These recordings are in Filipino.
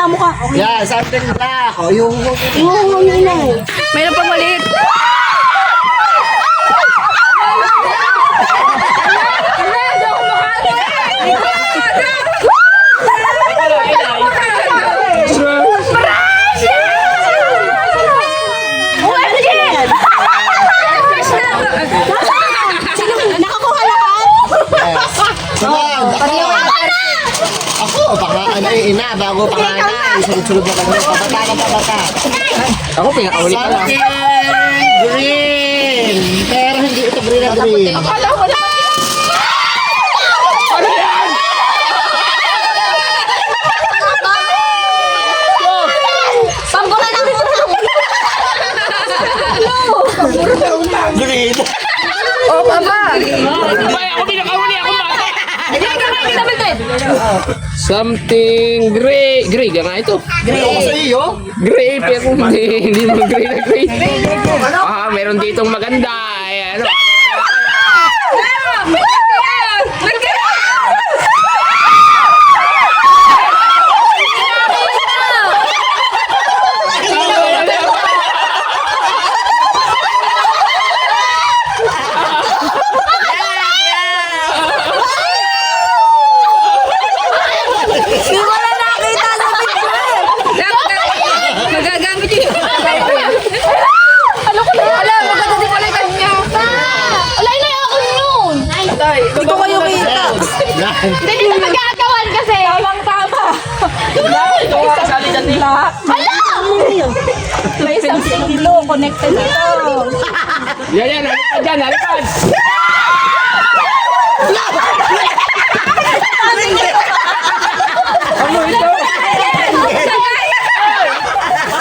Tamo ka. Yeah, something black. O, yung... Mayroon pang maliit. Ako, baka ano yung ina, bago panganay. Sunod-sunod na kami. Pabata ka, pabata. Ako pinakauli pa lang. Something green. Pero hindi ito green na green. Akala ko na. Pambulan ang burang. Green. Oh, papa. Ay, ako pinakauli. Ako ba? Hindi ka namin. Something gray. Gray ka nga ito. Ako sa iyo. Gray, pero hindi naman gray na gray. Ah, meron ditong maganda. Ayan, ano? Magagamit yun. Ano ko na? Alam, maganda pala yung kanya. Wala na ako yun. Dito kayo kita. Hindi nila magagawan kasi. Tamang-tama. Ito nga kasali dyan nila. Hala! May isang kilo connected dito. Yan, halipad dyan, halipad. Ano ito?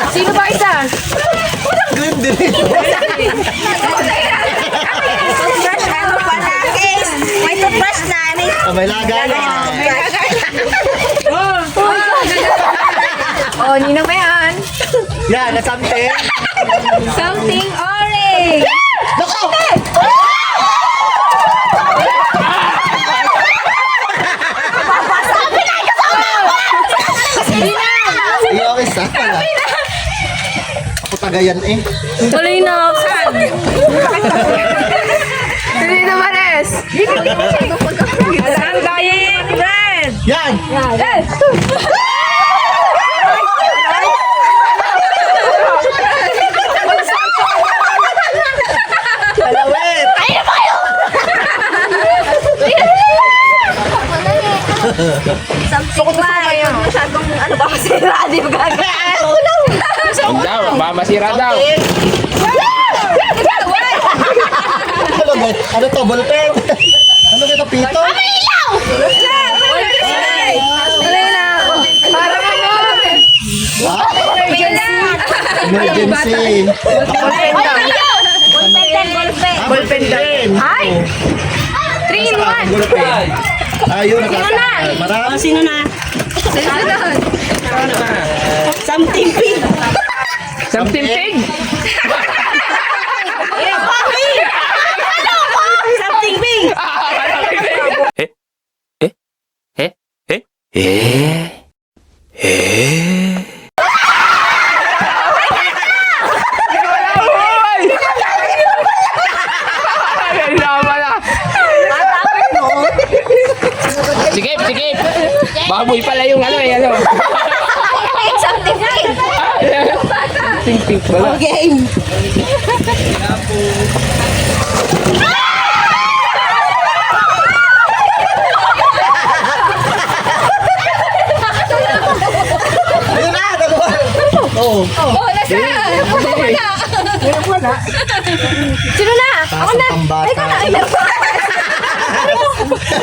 Sino ba isa? Green din. May toothbrush na. May laga na. Oh, ninang ba yan? Yan, na something. Something orange. Nako! Iyo, isa pala. Ako tagayan eh. Tuloy na ako. Tuloy na Mares. Alam kayo, Red. Yan! Red. Palawit! Ayun pa kayo. Something ba? Masyadong ano ba masira? Di ba gagawin? Ang daw, mamasira daw. Ano ba? Ano to? Ballpen? Ano ba ito? Pito? Ilaw! Tuloy na ako. Parang ano? Ha? Emergency. Emergency. Ballpen daw. Ballpen din. Ay! 3 in 1. Ballpen. Ayun, na? marami. Sino na? Something pink. Something pig. Something pink. Sige. Baboy pala yung ano eh, ano. Something pink. Pink pink pala. Okay. Ayun na, dalawa. Oo. Oh, nasa. Wala. Sino na? Ako na. Pambata. Ay, ka na. Ay, meron pa.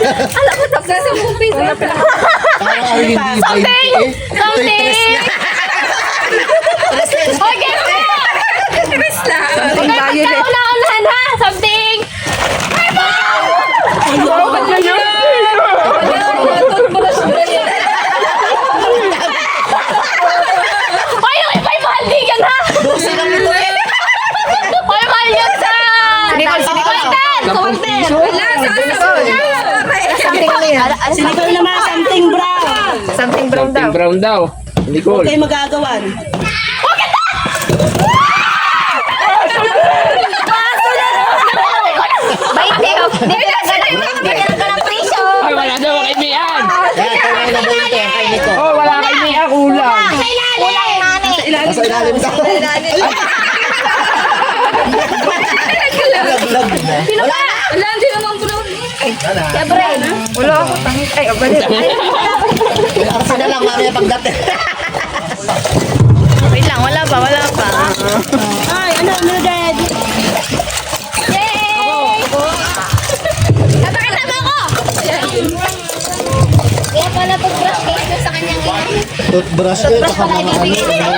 Alam mo, tapos sa movie. Parang hindi Something! Something! Okay, Chris lang. Something kauna-unahan ha. Something. Ay, wow! Ay, yung iba'y mahaldigan ha. Ay, mahal yan sa... Kumantin! Wala, sa Something naman, something brown. Something brown daw. Something brown daw. Nicole. Huwag kayo magagawan. Baite, oh. Dito ka ng piso. Ay, wala daw kaibigan. Yan, tunay na 20 ang kay Nico. Oh, wala kaibigan. Kulang. Kulang nani. Nasa ilalim daw. Laglag na. Sino ba? Wala, hindi naman bro. Wala. Siyempre. Wala ako. Ay, abali. May arsa na lang mamaya pagdating. Wait lang, wala pa. Ay, ano, dad? Yay! Napakasama ko! Kaya pala pag-brush cake sa kanyang Toothbrush ko, tsaka mga ano.